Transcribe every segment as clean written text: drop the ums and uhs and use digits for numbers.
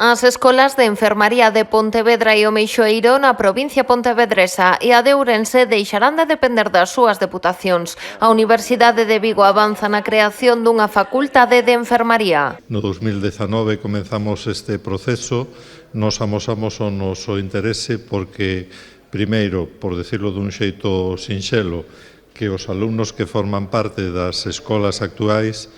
As escolas de enfermaría de Pontevedra e o Meixoeiro na provincia pontevedresa e a de Ourense deixarán de depender das súas deputacións. A Universidade de Vigo avanza na creación dunha facultade de enfermaría. No 2019 comenzamos este proceso, nos amosamos o noso interese porque, primeiro, por decirlo dun xeito sinxelo, que os alumnos que forman parte das escolas actuais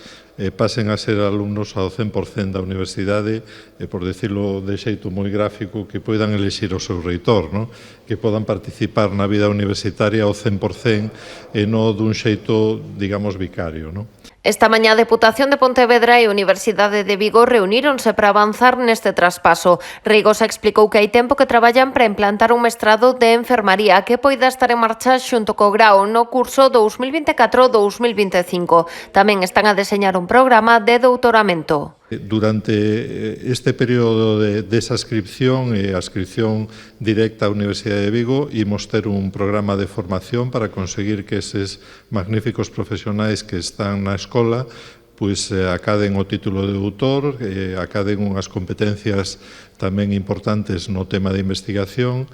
pasen a ser alumnos ao 100% da universidade e, por decirlo de xeito moi gráfico, que poidan elixir o seu reitor, non? Que podan participar na vida universitaria ao 100% e non dun xeito, digamos, vicario, non? Esta mañá a Deputación de Pontevedra e a Universidade de Vigo reuníronse para avanzar neste traspaso. Rigosa explicou que hai tempo que traballan para implantar un mestrado de enfermaría que poida estar en marcha xunto co grao no curso 2024-2025. Tamén están a deseñar un programa de doutoramento. Durante este período desa inscripción e a inscripción directa á Universidade de Vigo imos ter un programa de formación para conseguir que eses magníficos profesionais que están na escola pois acaden o título de doutor, acaden unhas competencias tamén importantes no tema de investigación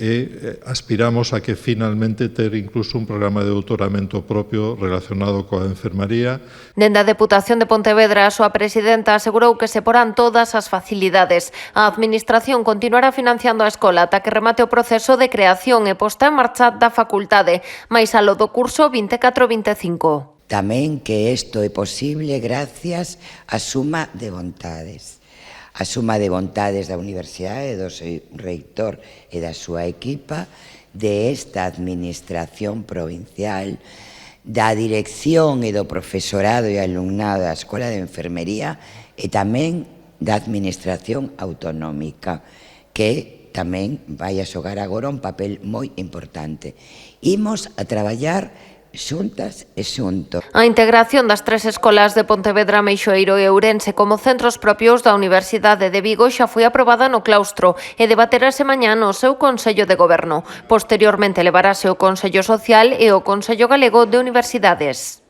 e aspiramos a que finalmente ter incluso un programa de doutoramento propio relacionado coa enfermaría. Dende a Deputación de Pontevedra, a súa presidenta asegurou que se porán todas as facilidades. A Administración continuará financiando a escola ata que remate o proceso de creación e posta en marcha da facultade, máis alo do curso 24-25. Tamén que isto é posible gracias á suma de vontades. A suma de vontades da Universidade, do seu reitor e da súa equipa, de esta administración provincial, da dirección e do profesorado e alumnado da Escola de Enfermería e tamén da administración autonómica, que tamén vai a xogar agora un papel moi importante. Imos a traballar xuntas e xunto. A integración das tres escolas de Pontevedra, Meixoeiro e Ourense como centros propios da Universidade de Vigo xa foi aprobada no claustro e debaterase mañá no seu Consello de Goberno. Posteriormente levarase o Consello Social e o Consello Galego de Universidades.